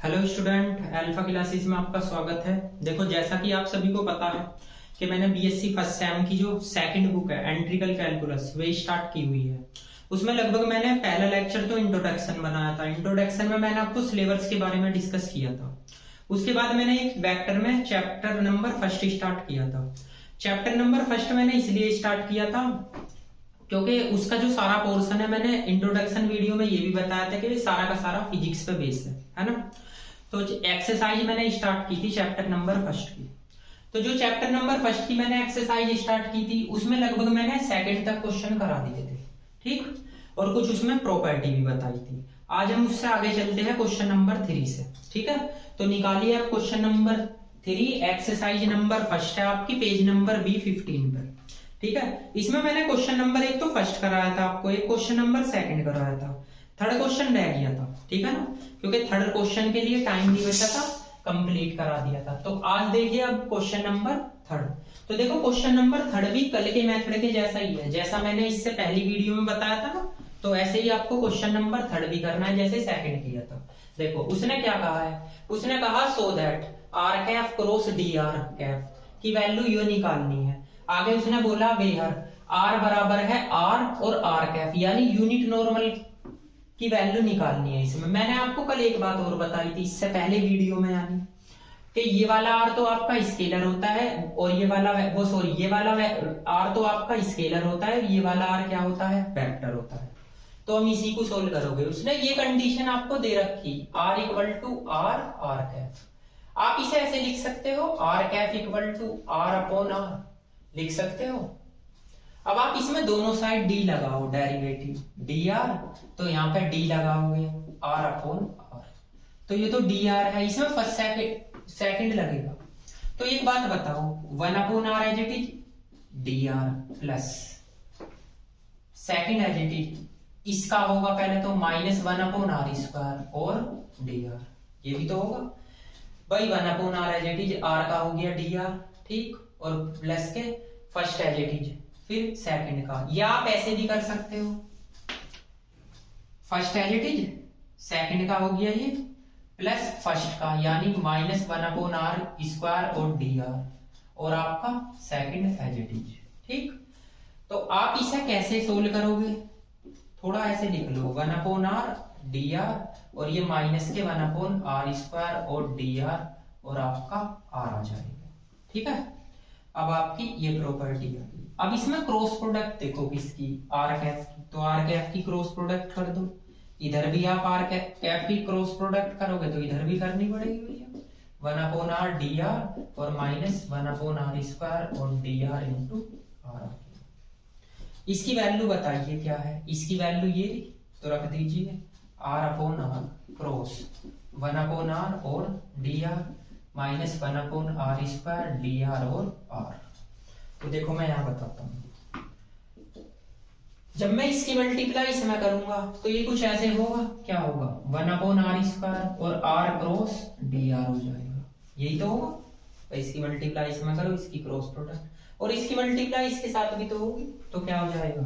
Hello student, alpha classes में आपका स्वागत है। देखो, जैसा कि आप सभी को पता है कि मैंने बीएससी फर्स्ट सेम की जो सेकंड बुक है एंट्रिकल कैलकुलस वे स्टार्ट की हुई है। उसमें लगभग मैंने पहला लेक्चर तो इंट्रोडक्शन बनाया था। इंट्रोडक्शन में मैंने आपको सिलेबस के बारे में डिस्कस किया था। उसके बाद मैंने एक वेक्टर में चैप्टर नंबर फर्स्ट स्टार्ट किया था। चैप्टर नंबर फर्स्ट मैंने इसलिए स्टार्ट किया था क्योंकि उसका जो सारा पोर्शन है, मैंने इंट्रोडक्शन वीडियो में ये भी बताया था कि सारा का सारा फिजिक्स पे बेस है ना। तो एक्सरसाइज मैंने स्टार्ट की थी चैप्टर नंबर फर्स्ट की। तो जो चैप्टर नंबर फर्स्ट की मैंने एक्सरसाइज स्टार्ट की थी उसमें लगभग मैंने सेकंड तक क्वेश्चन करा दिए थे, ठीक, और कुछ उसमें प्रॉपर्टी भी बताई थी। आज हम उससे आगे चलते हैं क्वेश्चन नंबर 3 से, ठीक है। तो निकालिए आप question number 3, exercise number first है आपकी, पेज नंबर B15 पर, ठीक है। इसमें मैंने क्वेश्चन नंबर 1 तो फर्स्ट कराया था आपको, एक क्वेश्चन नंबर सेकंड कराया था, थर्ड क्वेश्चन रह गया था, ठीक है ना, क्योंकि थर्ड क्वेश्चन के लिए टाइम नहीं बचा था, कंप्लीट करा दिया था। तो आज देखिए अब क्वेश्चन नंबर थर्ड। तो देखो, क्वेश्चन नंबर थर्ड भी कल के मेथड के जैसा ही है, जैसा मैंने इससे पहली वीडियो में बताया था ना, तो ऐसे ही आपको क्वेश्चन नंबर थर्ड भी करना है जैसे सेकंड किया था। देखो उसने क्या कहा है, उसने कहा so that r cap cross d r cap की वैल्यू यो निकालनी है। आगे उसने बोला वेयर आर बराबर है आर और आर कैफ, यानी यूनिट नॉर्मल की वैल्यू निकालनी है। इसमें मैंने आपको कल एक बात और बताई थी इससे पहले वीडियो में, यानी कि ये वाला आर तो आपका स्केलर होता है और ये वाला ये वाला आर तो आपका स्केलर होता है, ये वाला आर क्या होता है, वेक्टर होता है। तो हम इसी को सोल्व करोगे। उसने ये कंडीशन आपको दे रखी, r equal to r r cap. आप इसे ऐसे लिख सकते हो, r cap equal to r upon r लिख सकते हो। अब आप इसमें दोनों साइड डी लगाओ, डेरिवेटिव डी आर, तो यहाँ पे डी लगाओगे आर अपॉन आर, तो ये तो डी आर है, इसमें फर्स्ट सेकंड लगेगा। तो एक बात बताओ, 1 upon r as it is d r plus second as it is इसका होगा पहले तो -1 अपॉन आर स्क्वायर और डी आर, ये भी तो होगा भाई। 1 upon r as it is are का हो गया डी आर, ठीक, और प्लस के फर्स्ट एज इट इज फिर सेकंड का, या आप ऐसे भी कर सकते हो, first as it is second का हो गया ये प्लस फर्स्ट का, यानी -1 अपॉन आर स्क्वायर और डी आर और आपका सेकंड एज इट इज, ठीक। तो आप इसे कैसे सोल्व करोगे, थोड़ा ऐसे लिख लो, 1 अपॉन आर डी आर और ये माइनस के 1 अपॉन आर स्क्वायर और डी आर और आपका आर आ जाएगा, ठीक है। अब आपकी ये प्रॉपर्टी आ गई। अब इसमें क्रॉस प्रोडक्ट देखो किसकी, आर कैफ की, तो आर कैफ की क्रॉस प्रोडक्ट कर दो। इधर भी आप आर कैफ की क्रॉस प्रोडक्ट करोगे तो इधर भी करनी पड़ेगी भैया, 1 अपॉन आर डी आर और -1 अपॉन आर स्क्वायर और डी आर इंटू आर। इसकी वैल्यू बताइए क्या है, इसकी वैल्यू ये तो रख दीजिए R upon R cross 1 upon R और D R -1 upon are square D are और आर। तो देखो मैं यहां बताता हूं, जब मैं इसकी मल्टीप्लाई इसमें करूंगा तो ये कुछ ऐसे होगा, क्या होगा, 1 अपॉन आर स्क्वायर और आर क्रॉस डी आर हो जाएगा, यही तो होगा। तो इसकी मल्टीप्लाई इसमें करो, इसकी क्रॉस प्रोडक्ट, और इसकी मल्टीप्लाई इसके साथ भी तो होगी, तो क्या हो जाएगा,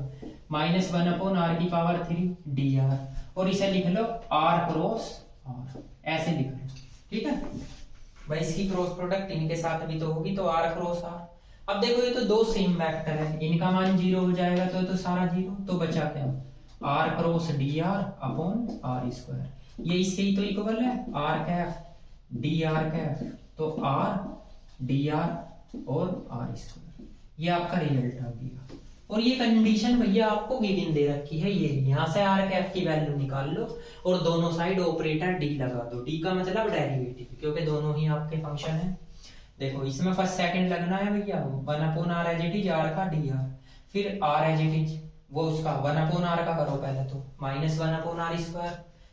-1 अपॉन आर की पावर 3 डी आर, और इसे लिख लो आर क्रॉस आर, ऐसे लिख लो, ठीक है भाई। इसकी क्रॉस प्रोडक्ट इनके साथ भी तो होगी, तो आर क्रॉस आर। अब देखो ये तो दो सेम वेक्टर है, इनका मान 0 हो जाएगा, तो ये तो सारा 0, तो बचा क्या, r cross d are upon are square, ये इसके ही तो इक्वल है, r cap d r cap, तो आर डी आर और आर स्क्वायर, ये आपका रिजल्ट आ गया। और ये कंडीशन भैया आपको गिवन दे रखी है, ये यहां से आर कैफ की वैल्यू निकाल लो और दोनों साइड ऑपरेटर डी लगा दो, डी का मतलब डेरिवेटिव, क्योंकि दोनों ही आपके फंक्शन है। देखो इसमें फर्स्ट सेकंड लगना है भैया, 1 upon r as it is are का डी आर, फिर आर एज इट इज वो उसका 1 अपॉन आर का करो पहले तो, -1 अपॉन आर स्क्वायर,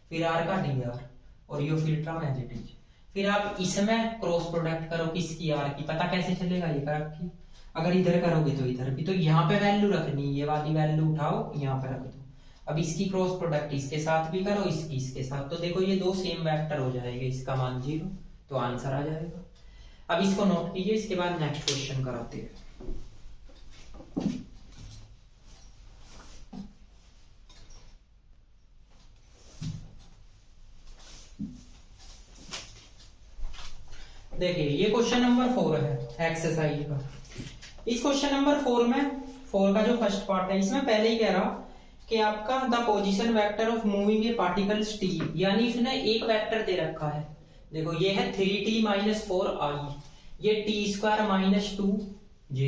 फिर आर का डी आर और यो फिर टर्म एज इट इज। फिर आप इसमें क्रॉस प्रोडक्ट करो किसकी, आर की, पता कैसे चलेगा, ये कर रखी, अगर इधर करोगे तो इधर भी, तो यहाँ पे वैल्यू रखनी, ये वाली वैल्यू उठाओ यहाँ पे रख दो। अब इसकी क्रॉस प्रोडक्ट इसके साथ भी करो, इसकी इसके साथ, तो देखो ये दो सेम वेक्टर हो जाएंगे, इसका मान 0, तो आंसर आ जाएगा। अब इसको नोट कीजिए, इसके बाद नेक्स्ट क्वेश्चन कराते हैं। देखिए ये क्वेश्चन नंबर 4 है एक्सरसाइज का। इस क्वेश्चन नंबर 4 में 4 का जो फर्स्ट पार्ट है इसमें पहले ही कह रहा कि आपका the position vector of moving A particles T, यानी इसने एक वेक्टर दे रखा है। देखो ये है 3t - 4i, ये t² - 2j,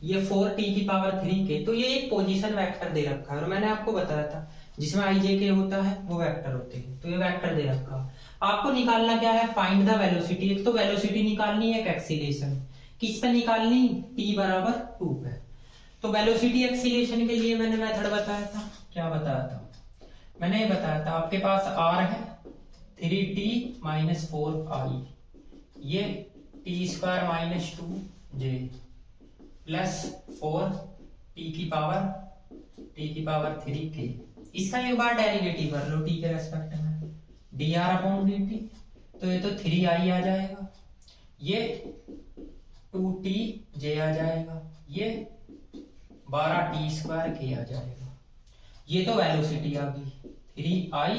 ये 4t की पावर 3k। तो ये एक पोजीशन वेक्टर दे रखा है और मैंने आपको बताया था जिसमें i j k होता है वो वेक्टर होते हैं। तो ये वेक्टर दे रखा है, आपको निकालना क्या है, फाइंड द वेलोसिटी। एक तो वेलोसिटी निकालनी है, एक एक्सीलरेशन। किस पे निकालनी, t बराबर 2 पे। तो वेलोसिटी एक्सीलरेशन के लिए मैंने मेथड बताया था, क्या बताया था, मैंने ये बताया था आपके पास r है 3t - 4i, ये t² - 2j प्लस 4t की पावर 3k। इसका एक बार डेरिवेटिव कर लो t के रेस्पेक्ट में, dr/dt। तो ये तो 3i आ जाएगा, ये 2tj आ जाएगा, ये 12t² आ जाएगा। ये तो वेलोसिटी आ गई 3i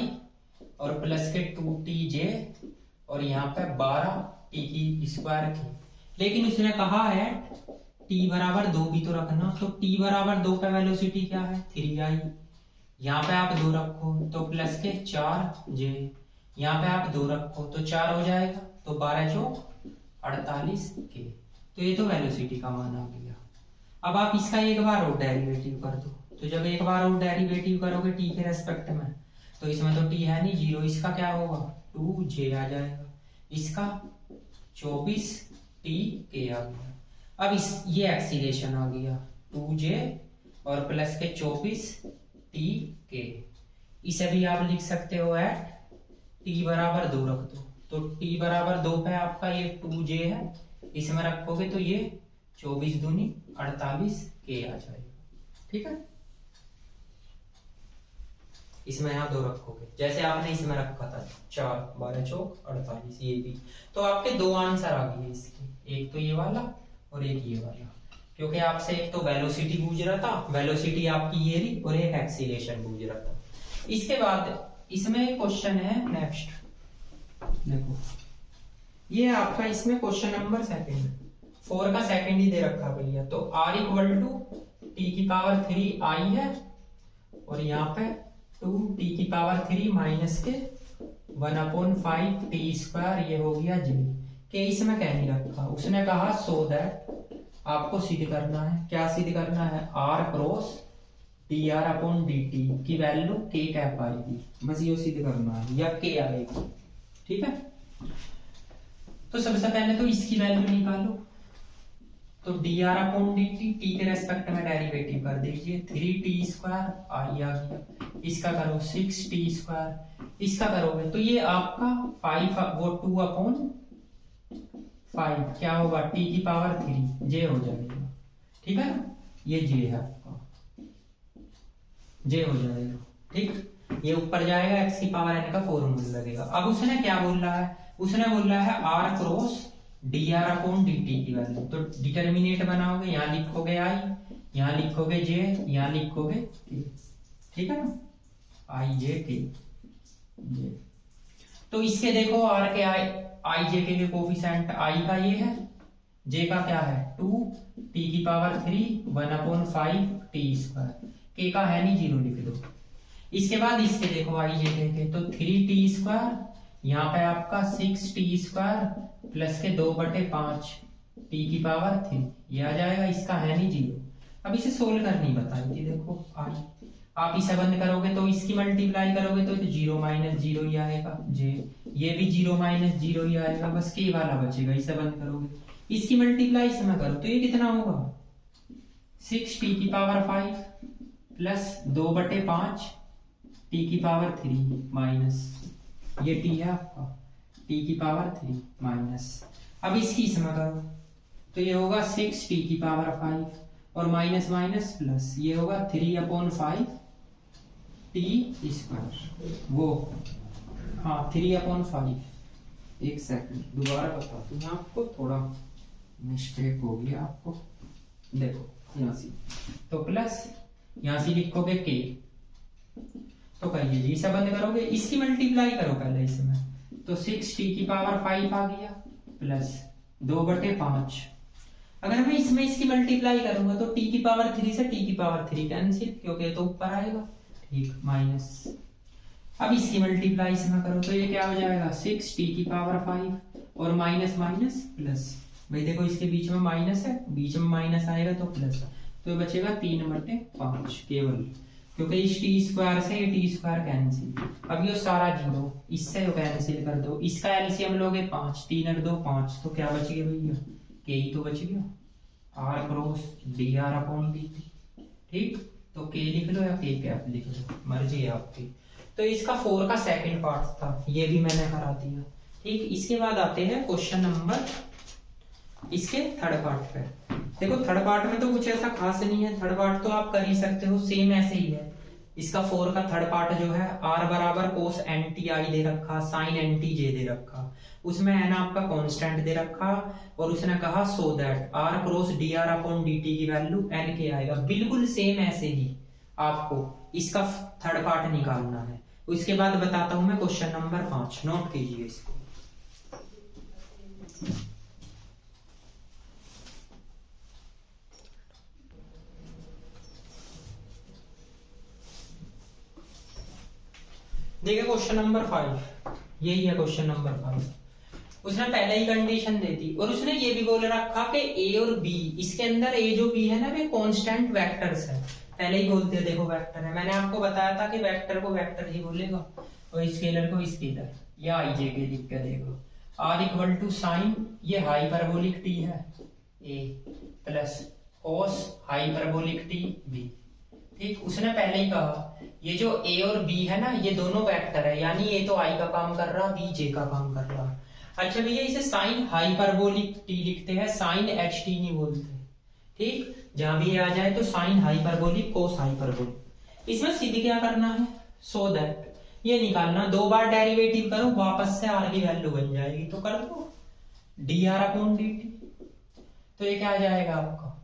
और प्लस के 2tj और यहाँ पे 12t²। लेकिन उसने कहा है t बराबर 2 भी तो रखना, तो t बराबर 2 पे वेलोसिटी क्या है 3i, यहाँ पे आप 2 रखो तो प्लस के 4j, यहाँ पे आप 2 रखो तो 4 हो जाएगा, तो 12 चौक 48k। तो ये तो वेलोसिटी का मान आ गया। अब आप इसका एक बार और डेरिवेटिव कर दो, तो जब एक बार और डेरिवेटिव करोगे t के रेस्पेक्ट में, तो इसमें तो t है नहीं 0, इसका क्या होगा 2j आ जाएगा, इसका 24tk आ गया। अब ये एक्सीलरेशन आ गया 2j और प्लस के 24tk। इसे भी आप लिख सकते हो एट t बराबर 2 रख दो, तो t बराबर 2 पे आपका ये 2j है, इसमें रखोगे तो ये 24 दूनी 48k आ जाएगा। ठीक है, इसमें यहाँ 2 रखोगे जैसे आपने इसमें रखा था 4 12 चौक 48, ये भी। तो आपके 2 आंसर आ गए इसके, एक तो ये वाला और एक ये वाला, क्योंकि आपसे एक तो वेलोसिटी पूछ रहा था, वेलोसिटी आपकी ये रही, और एक एक्सीलरेशन पूछ रहा था। इसके बाद इसमें एक क्वेश्चन है नेक्स्ट, देखो ये आपका इसमें क्वेश्चन नंबर 4 का सेकंड ही दे रखा भैया। तो r = t की पावर 3i है और यहाँ पे 2t की पावर 3 माइनस के 1/5t², ये हो गया j के। इसमें कह नहीं रखा, उसने कहा सो दैट आपको सिद्ध करना है, क्या सिद्ध करना है, r क्रॉस dr/dt की वैल्यू k कैप आएगी, बस ये सिद्ध करना है, या k आएगी। ठीक है, तो सबसे पहले तो इसकी वैल्यू निकालो, तो dr/dt t के रेस्पेक्ट में डेरिवेटिव कर दीजिए, 3t² i आ गया, इसका करो 6t², इसका करोगे तो ये आपका 5 वो 2/5 क्या होगा t की पावर 3 j हो जाएगा। ठीक है ना, ये j है आपका, j हो जाएगा। ठीक, ये ऊपर जाएगा, x की पावर n का फॉर्मूला लगेगा। अब उसने क्या बोल रहा है, उसने बोल रहा है r क्रॉस dr/dt की वैल्यू। तो डिटर्मिनेट बनाओगे, यहाँ लिखोगे i, यहाँ लिखोगे j, यहाँ लिखोगे k। ठीक है ना, i j k j। तो इसके देखो r के i j k के कोफिशिएंट, i का ये है, j का क्या है 2, t की पावर 3 1/5t², k का है नहीं 0 लिख दो। इसके बाद इसके देखो i j k के, तो 3t², यहाँ पे आपका 6t² प्लस के 2/5 t की पावर 3, ये आ जाएगा, इसका है नहीं 0। अब इसे सोल्व करनी बताई थी, देखो i, आप इसे बंद करोगे तो इसकी मल्टीप्लाई करोगे तो 0 - 0 ही आएगा j, ये भी 0 - 0 ही आएगा, बस k वाला बचेगा, इसे बंद करोगे, इसकी मल्टीप्लाई इसमें करो तो ये कितना होगा 6t की पावर 5 प्लस 2/5 t की पावर 3 माइनस ये t है आपका t की पावर 3 माइनस, अब इसकी इसमें करो तो ये होगा 6t की पावर 5 और माइनस माइनस प्लस, ये होगा 3/5 t², वो हाँ 3/5। एक सेकंड दोबारा बता दूं आपको, थोड़ा मिस्टेक हो गया आपको, देखो यहाँ से तो प्लस, यहाँ से लिखोगे k, तो कहिए जी इसे बंद करोगे, इसकी मल्टीप्लाई करो पहले इसमें, तो 6t की पावर 5 आ गया प्लस 2/5। अगर मैं इसमें इसकी मल्टीप्लाई करूंगा तो t की पावर 3 से t की पावर 3 कैंसिल, क्योंकि ये तो ऊपर आएगा, ठीक, माइनस। अब इसकी मल्टीप्लाई इसमें करो तो ये क्या हो जाएगा 6 t की पावर 5 और माइनस माइनस प्लस। भाई देखो इसके बीच में माइनस है, बीच में माइनस आएगा तो प्लस, तो ये बचेगा 3/5 केवल, क्योंकि इस टी स्क्वायर से ये टी स्क्वायर कैंसिल। अब ये सारा जीरो, इससे कैंसिल कर दो, इसका एलसीएम लोगे 5, 3 और 2 5, तो क्या बच गया भैया, के ही तो बच गया, r cross d are upon D t. ठीक, तो के लिख लो या के कैप लिख लो, मर्जी है आपकी। तो इसका 4 का सेकंड पार्ट था, ये भी मैंने करा दिया। ठीक, इसके बाद आते हैं क्वेश्चन नंबर इसके थर्ड पार्ट पे। देखो थर्ड पार्ट में तो कुछ ऐसा खास नहीं है, थर्ड पार्ट तो आप कर ही सकते हो, सेम ऐसे ही है। इसका 4 का थर्ड पार्ट जो है, r बराबर कोस एन टी आई दे रखा, साइन एन टी जे दे रखा, उसमें एन आपका कांस्टेंट दे रखा, और उसने कहा so that r cross d are upon D T की वैल्यू n के आएगा। बिल्कुल सेम ऐसे ही आपको इसका थर्ड पार्ट निकालना है। उसके बाद बताता हूं मैं क्वेश्चन नंबर 5, नोट कीजिए इसको। देखिए क्वेश्चन नंबर 5, यही है क्वेश्चन नंबर 5। उसने पहले ही कंडीशन दे दी, और उसने ये भी बोल रखा कि ए और बी, इसके अंदर ए जो बी है ना वे कांस्टेंट वेक्टर्स है। पहले ही बोलते देखो वेक्टर है, मैंने आपको बताया था कि वेक्टर को वेक्टर ही बोलेगा और स्केलर को स्केलर, या आई जे के लिख के देखो। आर इक्वल टू साइन, ये हाइपरबोलिक टी है A, plus cos hyperbolic T B. ठीक, उसने पहले ही कहा ये जो a और b है ना, ये दोनों वेक्टर है, यानी a तो i का काम कर रहा, b j का काम कर रहा। अच्छा भैया इसे साइन हाइपरबोलिक t लिखते हैं, साइन एच टी नहीं बोलते। ठीक, जहां भी आ जाए तो साइन हाइपरबोलिक कोस हाइपरबोलिक। इसमें सीधे क्या करना है, सो दैट ये निकालना, 2 बार डेरिवेटिव करो, वापस से r की वैल्यू बन जाएगी, तो कर दो D R upon D T. तो ये क्या आ जाएगा आपका,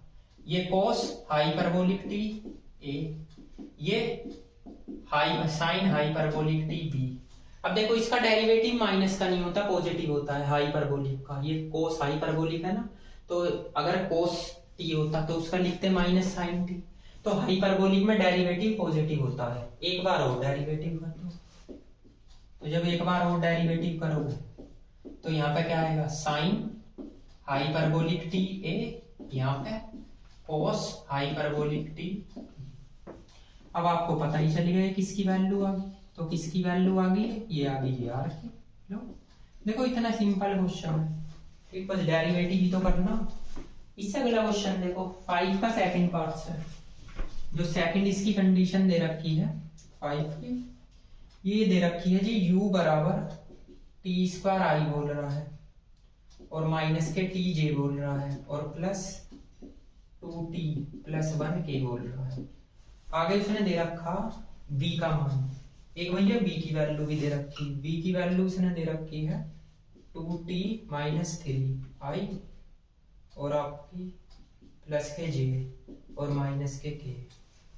ये कोस हाइपरबोलिक टी ए, ये साइन हाइपरबोलिक टी बी। अब देखो इसका डेरिवेटिव माइनस का नहीं होता, पॉजिटिव होता है हाइपरबोलिक का। ये कोस हाइपरबोलिक है ना, तो अगर कोस टी होता तो उसका लिखते माइनस साइन टी। तो हाइपरबोलिक में डेरिवेटिव पॉजिटिव होता है। एक बार और डेरिवेटिव कर दो, तो जब एक बार और डेरिवेटिव करोगे तो यहाँ पे क्या आएगा, साइन हाइपरबोलिक टी ए, यहाँ पे कोस हाइपरबोलिक टी। अब आपको पता ही चल गया किसकी वैल्यू आ गई, तो किसकी वैल्यू आ गई, ये आ गई यार की। लो देखो इतना सिंपल क्वेश्चन है, एक बस डेरिवेटिव ही तो करना। इससे अगला क्वेश्चन देखो 5 का सेकंड पार्ट से, जो सेकंड इसकी कंडीशन दे रखी है 5 की, ये दे रखी है जी u बराबर टी स्क्वायर आई बोल रहा है, और माइनस के टी जे बोल रहा है, और प्लस 2t प्लस 1 के बोल रहा है। आगे उसने दे रखा b का मान, एक भैया b की वैल्यू भी दे रखी, b की वैल्यू उसने दे रखी है 2t माइनस 3i, और आपकी प्लस के j और माइनस के k।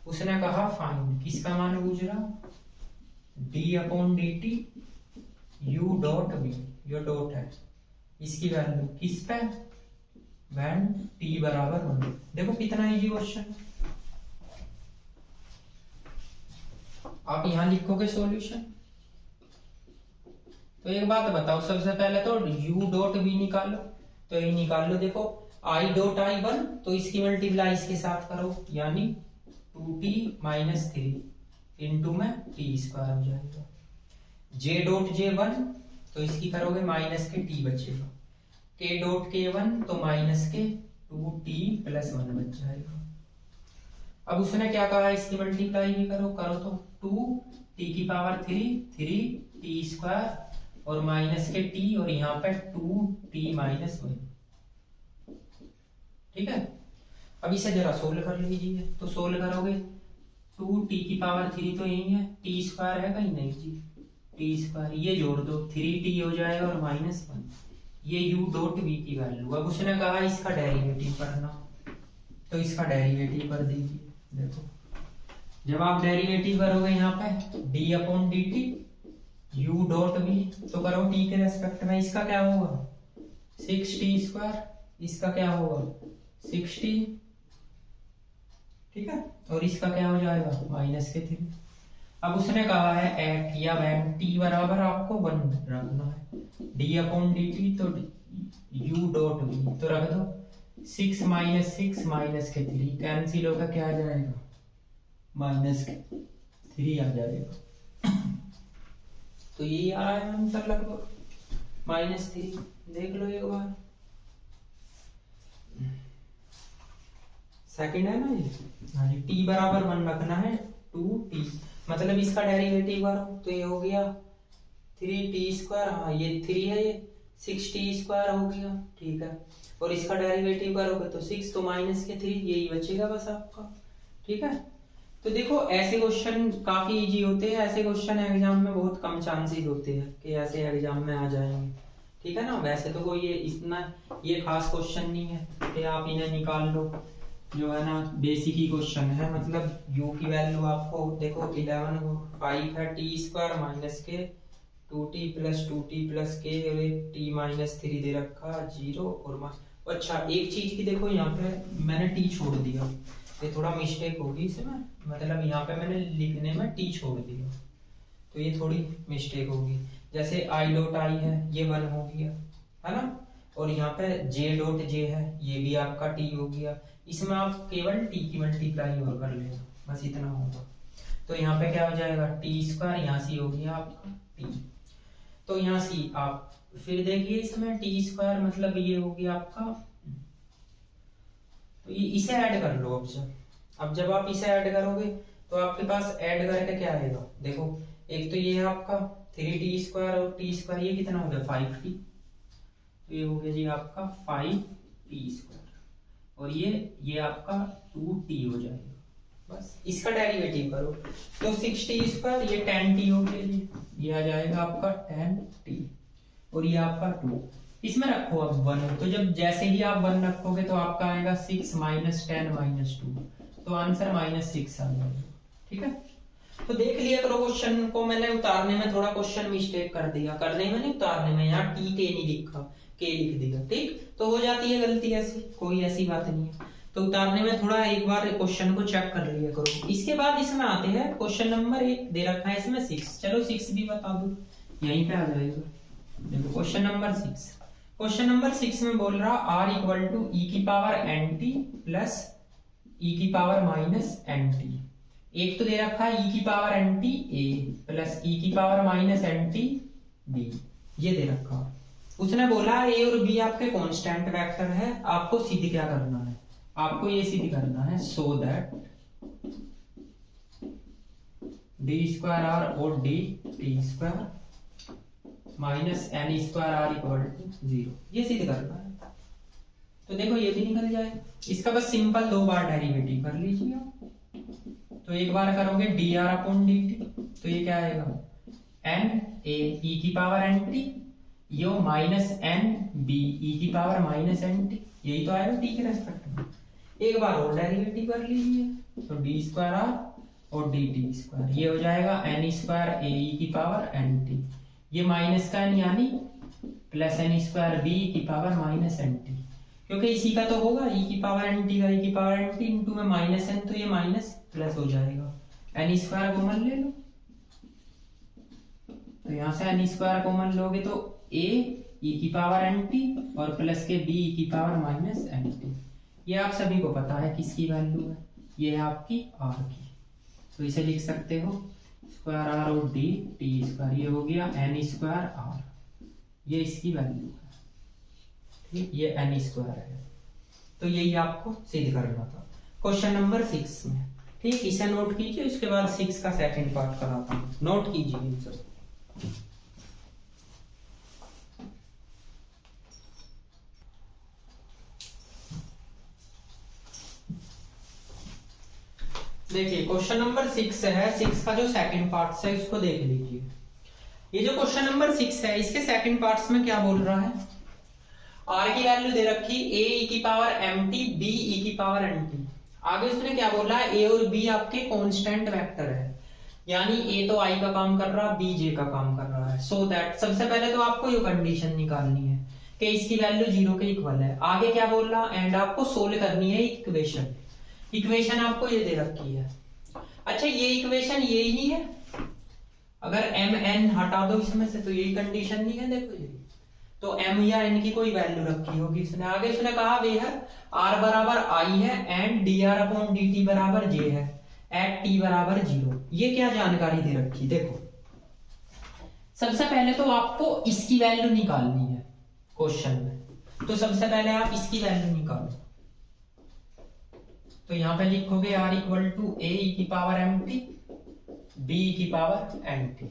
उसने कहा फाइंड, किसका मान पूछ रहा, d upon D T u dot b, यो डॉट है, इसकी वैल्यू किस पे, व्हेन t बराबर 1। देखो कितना इजी क्वेश्चन। आप यहां लिखोगे सॉल्यूशन। तो एक बात बताओ, सबसे पहले तो u डॉट b निकालो, तो ये निकाल लो। देखो i डॉट i 1, तो इसकी मल्टीप्लाई इसके साथ करो, यानी 2t माइनस 3 इंटू में t स्क्वायर हो जाएगा। j डॉट j 1, तो इसकी करोगे माइनस के t बचेगा। k डॉट k 1, तो माइनस के 2t प्लस 1 बच जाएगा। अब उसने क्या कहा, इसकी मल्टीप्लाई भी करो तो 2t की पावर 3 t स्क्वायर और माइनस के t, और यहाँ पे 2t माइनस 1। ठीक है, अब इसे जरा सोल्व कर लीजिए। तो सोल्व करोगे 2t की पावर 3 तो यही है, t स्क्वायर है कहीं नहीं जी, t स्क्वायर ये जोड़ दो 3t हो जाएगा और माइनस 1, ये u डॉट v की वैल्यू। अब उसने कहा इसका डेरिवेटिव करना, तो इसका डेरिवेटिव कर दीजिए। देखो जब आप डेरिवेटिव करोगे यहाँ पे d upon D T u dot v, तो करो t के रेस्पेक्ट में, इसका क्या होगा 6t², इसका क्या होगा 6t, ठीक है, और इसका क्या हो जाएगा -3। अब उसने कहा है एट या वैन t बराबर आपको 1 रखना है, d/dt, तो u डॉट v तो रख दो 6 - 6 -3 कैंसिल होकर क्या आ जाएगा -3 आ जाएगा। तो यही आ रहा है आंसर लगभग -3। देख लो एक बार, सेकंड है ना ये। हाँ जी, t बराबर 1 रखना है 2t, मतलब इसका डेरिवेटिव करो तो ये हो गया 3t², हाँ ये 3 है, ये 6t² हो गया, ठीक है, और इसका डेरिवेटिव करोगे तो 6 तो -3, यही बचेगा बस आपका, ठीक है। तो देखो ऐसे क्वेश्चन काफी इजी होते हैं, ऐसे क्वेश्चन एग्जाम में बहुत कम चांसेस होते हैं कि ऐसे एग्जाम में आ जाएंगे, ठीक है ना। वैसे तो कोई ये खास क्वेश्चन नहीं है कि आप इन्हें निकाल लो, जो है ना बेसिक ही क्वेश्चन है। मतलब u की वैल्यू आपको देखो 11 को 5 है, t² - k 2t + 2t + k और एक t - 3 दे रखा 0 और अच्छा एक चीज की देखो यहाँ पे मैंने t छोड़ दिया, ये थोड़ा मिस्टेक होगी इसमें, मतलब यहाँ पे मैंने लिखने में t छोड़ दिया तो ये थोड़ी मिस्टेक होगी। जैसे i.i है ये 1 हो गया है ना, और यहाँ पे j.j है ये भी आपका t हो गया, इसमें आप केवल t की मल्टीप्लाई और कर लेना, बस इतना होगा। तो यहाँ पे क्या हो जाएगा t², यहाँ से हो गया आपका t, तो यहाँ से आप फिर देखिए इसमें t² मतलब ये हो गया आपका, तो ये इसे ऐड कर लो। अब जब आप इसे ऐड करोगे तो आपके पास ऐड करके क्या आएगा, देखो एक तो ये है आपका 3t² और t², ये कितना हो गया 5t, तो ये हो गया जी आपका 5t², और ये आपका 2t हो जाएगा, बस इसका डेरिवेटिव करो तो 6t², ये 10t हो गया जी, ये आ जाएगा आपका 10t, और ये आपका 2, इसमें रखो अब 1, तो जब जैसे ही आप 1 रखोगे तो आपका आएगा 6 - 10 - 2, तो आंसर -6 आ जाएगा, ठीक है। तो देख लिया करो क्वेश्चन को, मैंने उतारने में थोड़ा क्वेश्चन मिस्टेक कर दिया, करने में नहीं उतारने में, यहाँ t k नहीं लिखा k लिख दिया, ठीक, तो हो जाती है गलती, ऐसी कोई ऐसी बात नहीं है। तो उतारने में थोड़ा एक बार क्वेश्चन को चेक कर लिया करो। इसके बाद इसमें आते हैं क्वेश्चन नंबर 1 दे रखा है इसमें 6, चलो 6 भी बता दो, यहीं पे आ जाएगा। देखो क्वेश्चन नंबर 6, क्वेश्चन नंबर 6 में बोल रहा r = e⁻nt प्लस e⁻−nt, एक तो दे रखा है e⁻nt a plus e⁻−nt b, ये दे रखा। उसने बोला a और b आपके कांस्टेंट वेक्टर है, आपको सिद्ध क्या करना है, आपको ये सिद्ध करना है सो दैट d²r और dt² -n²r = 0, ये सिद्ध करना है। तो देखो ये भी निकल जाए, इसका बस सिंपल 2 बार डेरिवेटिव कर लीजिए आप। तो एक बार करोगे dr/dt, तो ये क्या आएगा n a e⁻nt, yo -n b e⁻−nt, यही तो आएगा t के रेस्पेक्ट में। एक बार और डेरिवेटिव कर लीजिए, तो d²r और dt², ये हो जाएगा n² a e⁻nt, ये माइनस का n यानी प्लस n² b e⁻−nt, क्योंकि इसी का तो होगा e⁻nt का e⁻nt इंटू में -n, तो ये माइनस प्लस हो जाएगा, n² कॉमन ले लो, तो यहाँ से n² कॉमन लोगे तो a e⁻nt और प्लस के b e⁻−nt, ये आप सभी को पता है किसकी वैल्यू है, ये है आपकी r की, तो इसे लिख सकते हो √r और dt², ये हो गया n²r, ये इसकी वैल्यू है, ठीक, ये n² है। तो यही आपको सिद्ध करना था क्वेश्चन नंबर 6 में, ठीक, इसे नोट कीजिए, उसके बाद 6 का सेकंड पार्ट कराता हूं, नोट कीजिए इन सब। देखिए क्वेश्चन नंबर 6 है, 6 का जो सेकंड पार्ट है उसको देख लीजिए। ये जो क्वेश्चन नंबर 6 है इसके सेकंड पार्ट्स में क्या बोल रहा है, r की वैल्यू दे रखी a e⁻mt b e⁻nt, आगे उसने क्या बोला है a और b आपके कांस्टेंट वेक्टर है, यानी a तो i का काम कर रहा है, b j का काम कर रहा है, सो दैट सबसे पहले तो आपको ये कंडीशन निकालनी है कि इसकी वैल्यू 0 के इक्वल है। आगे क्या बोल रहा, एंड आपको सोल्व करनी है इक्वेशन। इक्वेशन आपको ये दे रखी है। अच्छा, ये इक्वेशन यही नहीं है, अगर एम एन हटा दो इसमें से तो यही कंडीशन नहीं है। देखो ये तो एम या एन की कोई वैल्यू रखी होगी इसने। आगे इसने कहा वे है आर बराबर आई है and D R upon D T बराबर जे है एट टी बराबर 0। ये क्या जानकारी दे रखी, देखो सबसे पहले तो आपको इसकी वैल्यू निकालनी है क्वेश्चन में। तो सबसे पहले आप इसकी वैल्यू निकालो। तो यहां पे लिखोगे आर इक्वल टू ए की पावर एम टी बी की पावर एम टी।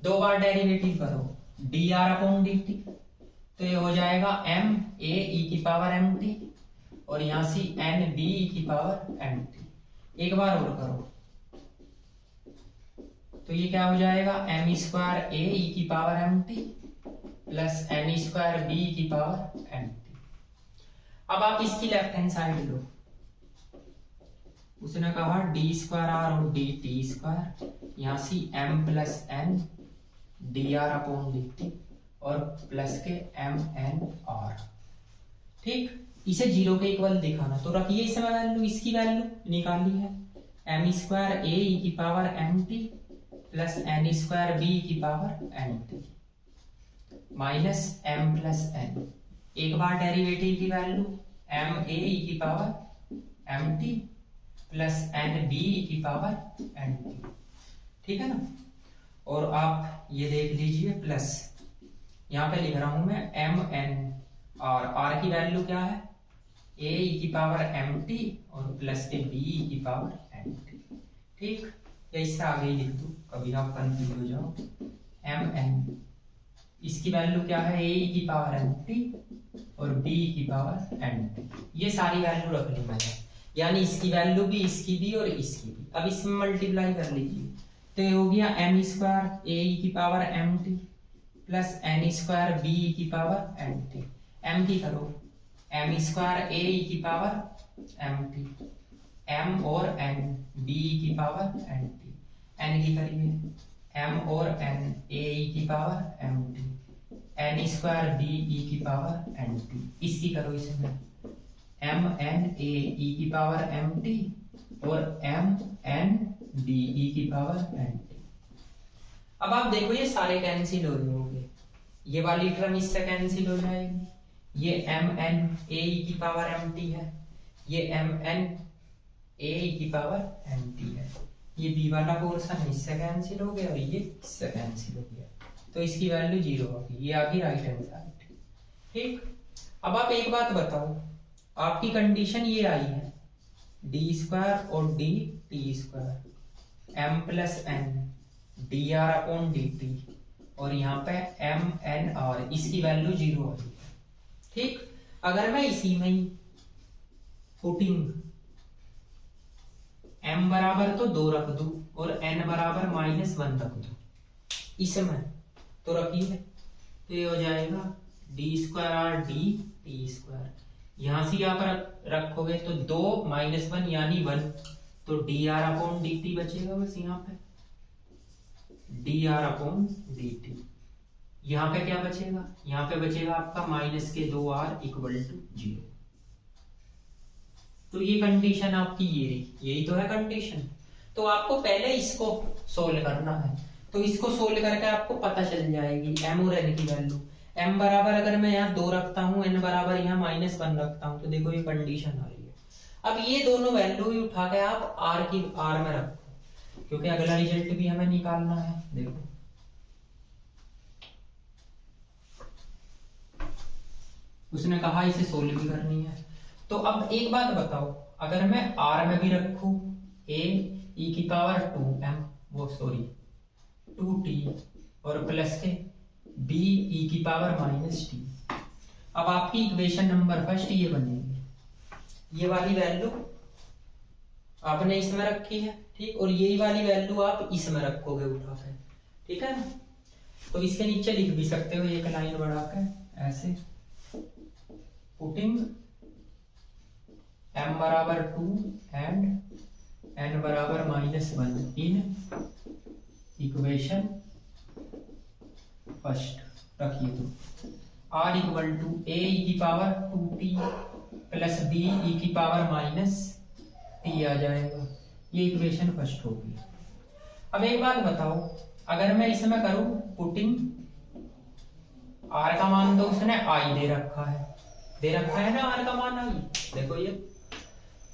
दो बार डेरिवेटिव करो, D R upon D T, तो ये हो जाएगा एम ए ई की पावर एम टी और यहां से एन बी ई की पावर एम टी। एक बार और करो तो ये क्या हो जाएगा एम स्क्वायर ए ई की power M T plus N square B की पावर एम टी। अब आप इसकी लेफ्ट हैंड साइड लो। उसने कहा डी स्क्वायर आर और डी टी स्क्वायर, यहां से m plus N D R upon D T और plus k m N r. ठीक, इसे 0 के इक्वल दिखाना। तो रखिए इसमें वैल्यू, इसकी वैल्यू निकाली है एम स्क्वायर ए की power M T plus N square B की power M T minus M plus N. एक बार डेरिवेटिव की वैल्यू एम ए की power M T plus N B की पावर एन टी। ठीक है ना। और आप ये देख लीजिए प्लस, यहां पे लिख रहा हूं मैं एम एन और आर की वैल्यू क्या है ए की पावर एम टी और प्लस के बी की पावर एम टी। ठीक, या इससे आगे ही लिख दूं, कभी आप कंफ्यूज हो जाओ। एम एन इसकी वैल्यू क्या है ए की पावर एम टी और बी की पावर एम टी। ये सारी वैल्यू रख ली मैंने, यानी इसकी वैल्यू भी, इसकी भी और इसकी भी। अब इसमें मल्टीप्लाई कर लीजिए तो ये हो गया एम स्क्वायर ए की power M T plus N square B की पावर एम टी। एम की करो, एम स्क्वायर ए की पावर एम टी, एम और एन बी की पावर एम टी। एन की करिए एम और एन ए की power M T, N square B E की पावर एम टी। इसकी करो इसमें एम एन ए ई की पावर एम टी और एम एन डी ई की पावर एम टी। अब आप देखो ये सारे कैंसिल हो रहे होंगे, ये वाली टर्म इससे कैंसिल हो जाएगी। ये एम एन ए की पावर एम टी है, ये एम एन ए की पावर एम टी है। ये बी वाला पोर्शन इससे कैंसिल हो गया और ये इससे कैंसिल हो गया, तो इसकी वैल्यू 0 होगी। ये आ गई राइट हैंड साइड। ठीक, अब आप एक बात बताओ, आपकी कंडीशन ये आई है डी स्क्वायर और D T square M plus N D R upon D T और यहाँ पे एम एन आर, इसकी वैल्यू 0 आई है। ठीक, अगर मैं इसी में ही पुटिंग m बराबर तो 2 रख दूं और n बराबर -1 रख दूं इसमें, तो रखिए तो ये हो जाएगा D square R D T square. यहां से आप रखोगे तो 2 -1 यानी 1, तो D R upon D T बचेगा बस। यहाँ पे D R upon D T, यहाँ पे क्या बचेगा, यहाँ पे बचेगा आपका -2r इक्वल टू 0। तो ये कंडीशन आपकी ये रही, यही तो है कंडीशन। तो आपको पहले इसको सोल्व करना है, तो इसको सोल्व करके आपको पता चल जाएगी m और n की वैल्यू। m बराबर अगर मैं यहाँ 2 रखता हूँ, n बराबर यहाँ -1 रखता हूँ, तो देखो ये कंडीशन आ रही है। अब ये दोनों वैल्यू ही उठा के आप r में रखो, क्योंकि अगला रिजल्ट भी हमें निकालना है। देखो उसने कहा इसे सोल्व भी करनी है। तो अब एक बात बताओ, अगर मैं r में भी रखूं a e की पावर 2t और प्लस के b e की पावर -t, अब आपकी इक्वेशन नंबर फर्स्ट ये बनेगी। ये वाली वैल्यू आपने इसमें रखी है, ठीक, और यही वाली वैल्यू आप इसमें रखोगे उठा कर, ठीक है ना। तो इसके नीचे लिख भी सकते हो एक लाइन बढ़ाकर ऐसे, पुटिंग m बराबर 2 एंड n बराबर -1 इन इक्वेशन फर्स्ट रखिए। तो r equal to a e की power 2t plus b e की पावर माइनस t आ जाएगा। ये इक्वेशन फर्स्ट होगी। अब एक बात बताओ, अगर मैं इसमें करूं पुटिंग, r का मान तो उसने i दे रखा है ना, r का मान i, देखो ये,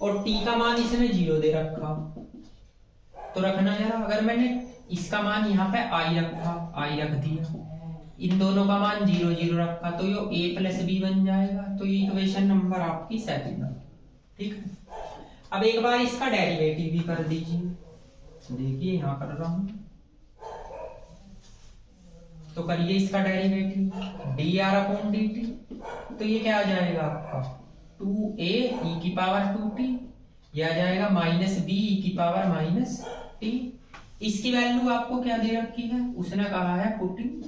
और t का मान इसने 0 दे रखा, तो रखना जरा। अगर मैंने इसका मान यहाँ पे i रख दिया, इन दोनों का मान 0 0 रखा, तो ये a प्लस b बन जाएगा। तो ये इक्वेशन नंबर आपकी सेकंड है, ठीक है। अब एक बार इसका डेरिवेटिव भी कर दीजिए, देखिए यहाँ कर रहा हूं, तो करिए इसका डेरिवेटिव dr अपॉन dt, तो ये क्या आ जाएगा आपका 2a e की पावर 2t, ये आ जाएगा माइनस b e की पावर माइनस t। इसकी वैल्यू आपको क्या दे रखी है, उसने कहा है पुटिंग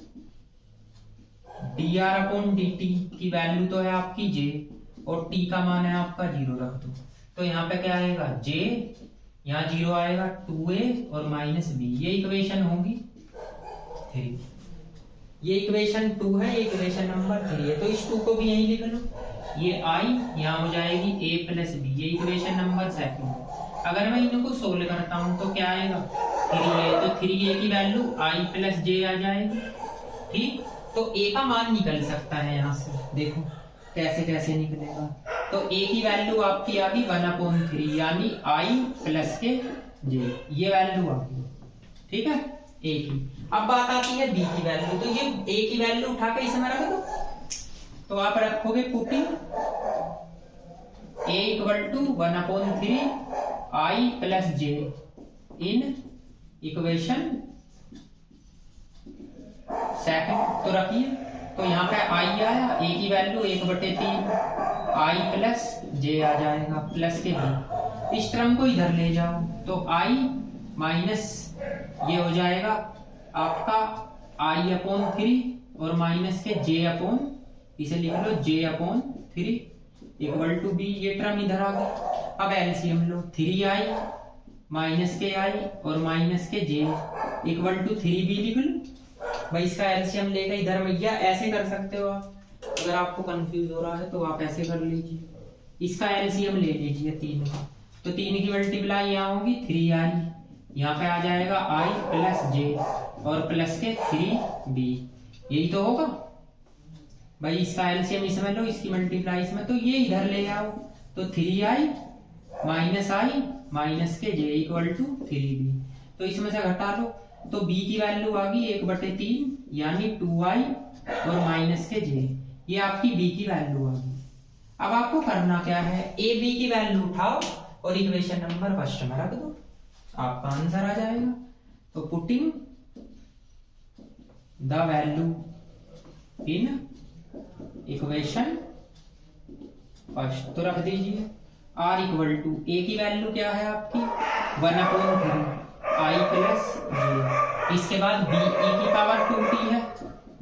dr अपॉन dt की वैल्यू तो है आपकी j, और t का मान है आपका 0 रख दो, तो यहाँ पे क्या आएगा j, यहाँ 0 आएगा 2a और माइनस b, ये इक्वेशन होगी 3। ये इक्वेशन 2 है, ये इक्वेशन नंबर 3 है, तो इस 2 को भी यहीं लिख लो, ये i यहाँ हो जाएगी a प्लस b, ये इक्वेशन नंबर 2 है। अगर मैं इनको सोल्व करता हूँ तो क्या आएगा 3a, तो 3a की वैल्यू i प्लस j आ जाएगी, ठीक। तो a का मान निकल सकता है यहाँ से, देखो कैसे कैसे निकलेगा। तो a की वैल्यू आपकी आ गई 1/3, यानी i प्लस के j, ये वैल्यू आ गई, ठीक है a की। अब बात आती है b की वैल्यू, तो ये a की वैल्यू उठा के इसमें रख दो, तो आप रखोगे putting a equal to 1/3 i plus j in equation second, तो रखिए। तो यहाँ पे i आया, a की वैल्यू 1/3 i प्लस j आ जाएगा प्लस के b, इस टर्म को इधर ले जाओ, तो i माइनस ये हो जाएगा आपका i अपॉन 3 और माइनस के j अपॉन, इसे लिख लो j upon 3 equal to b, ये टर्म इधर आ गया। अब एलसीएम लो, 3i माइनस के i और minus K j equal to 3b लिख लो भाई। इसका एलसीएम लेकर इधर भैया ऐसे कर सकते हो आप, अगर आपको कंफ्यूज हो रहा है तो आप ऐसे कर लीजिए, इसका एलसीएम ले लीजिए 3 का, तो 3 की मल्टीप्लाई यहाँ होगी 3i, यहाँ पे आ जाएगा i प्लस j और प्लस के 3b, यही तो होगा भाई। इसका एलसीएम इसमें लो, इसकी मल्टीप्लाई इसमें, तो ये इधर ले आओ, तो 3i minus i minus K j equal to 3b, तो इसमें से घटा लो, तो b की वैल्यू आ गई 1/3 यानी 2i और माइनस के j, ये आपकी b की वैल्यू आ गई। अब आपको करना क्या है, a b की वैल्यू उठाओ और इक्वेशन नंबर फर्स्ट में रख दो, आपका आंसर आ जाएगा। तो putting the value in equation first, तो रख दीजिए r इक्वल टू a की वैल्यू क्या है आपकी 1/3 i प्लस j, इसके बाद b e की पावर 2t है,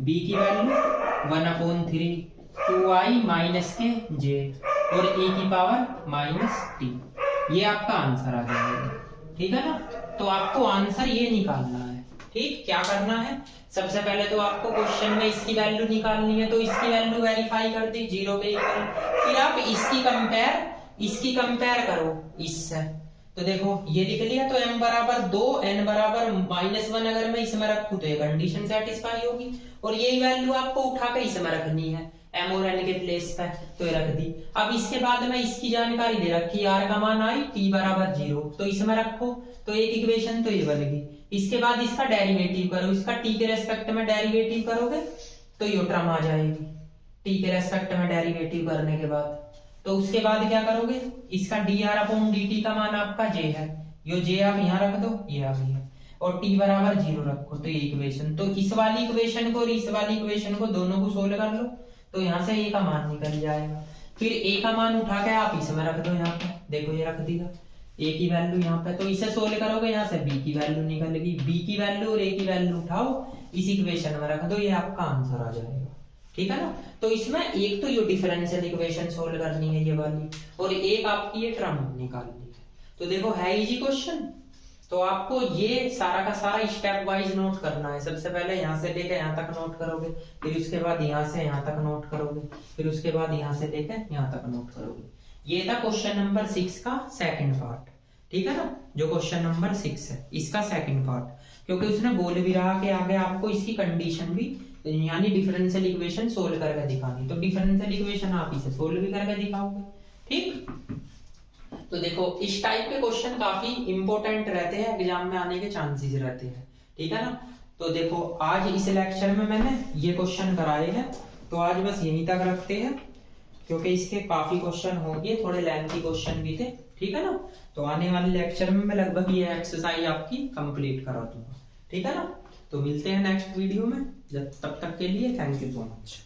b की value 1/3 2i minus K j और e की पावर माइनस t, ये आपका आंसर आ जाएगा, ठीक है ना। तो आपको आंसर ये निकालना है, ठीक। क्या करना है, सबसे पहले तो आपको क्वेश्चन में इसकी वैल्यू निकालनी है, तो इसकी वैल्यू वेरीफाई कर दी 0 के इक्वल, फिर आप इसकी कंपेयर करो इससे, तो देखो ये लिख लिया, तो m बराबर 2 n बराबर -1 अगर मैं इसमें रखूं तो ये कंडीशन सेटिस्फाई होगी, और यही वैल्यू आपको उठा के इसमें रखनी है m और n के प्लेस पे, तो ये रख दी। अब इसके बाद में इसकी जानकारी दे रखी, r का मान i t बराबर 0, तो इसमें रखो, तो एक इक्वेशन तो ये बन गई। इसके बाद इसका डेरिवेटिव करो, इसका t के रेस्पेक्ट में डेरिवेटिव करोगे तो ये टर्म आ जाएगी, t के रेस्पेक्ट में डेरिवेटिव करने के बाद। तो उसके बाद क्या करोगे, इसका dr अपॉन dt का मान आपका j है, यो j आप यहाँ रख दो, ये आ गया, और t बराबर 0 रखो, तो ये इक्वेशन। तो इस वाली इक्वेशन को और इस वाली इक्वेशन को दोनों को सोल्व कर लो, तो यहाँ से a का मान निकल जाएगा। फिर a का मान उठा के आप इसमें रख दो, यहाँ पे देखो ये रख दिया a की वैल्यू यहाँ पे, तो इसे सोल्व करोगे, यहाँ से b की वैल्यू निकलेगी, b की वैल्यू और a की वैल्यू उठाओ इस इक्वेशन में रख दो, ये आपका आंसर आ जाएगा, ठीक है ना। तो इसमें एक तो ये डिफरेंशियल इक्वेशन सोल्व करनी है ये वाली, और एक आपकी ये टर्म निकालनी है। तो देखो है इजी क्वेश्चन, तो आपको ये सारा का सारा स्टेप वाइज नोट करना है। सबसे पहले यहाँ से लेकर यहाँ तक नोट करोगे, फिर उसके बाद यहाँ से यहाँ तक नोट करोगे, फिर उसके बाद यहाँ से लेकर यहाँ तक नोट करोगे। ये था क्वेश्चन नंबर 6 का सेकंड पार्ट, ठीक है ना, जो क्वेश्चन नंबर 6 है इसका सेकंड पार्ट, क्योंकि उसने बोल भी रहा कि आगे आपको इसकी कंडीशन भी यानी डिफरेंशियल इक्वेशन सोल्व करके दिखानी, तो डिफरेंशियल इक्वेशन आप इसे सोल्व भी करके दिखाओगे। ठीक, तो देखो इस टाइप के क्वेश्चन काफी इंपॉर्टेंट रहते हैं, एग्जाम में आने के चांसेस रहते हैं, ठीक है ना। तो देखो आज इस लेक्चर में मैंने ये क्वेश्चन कराए हैं, तो आज बस यहीं तक रखते हैं, क्योंकि इसके काफी क्वेश्चन होंगे, थोड़े लेंथी क्वेश्चन भी थे, ठीक है ना। तो आने वाले लेक्चर में मैं लगभग ये एक्सरसाइज आपकी कंप्लीट करा दूंगा, ठीक है ना। तो मिलते हैं नेक्स्ट वीडियो में, तब तक के लिए थैंक यू सो मच।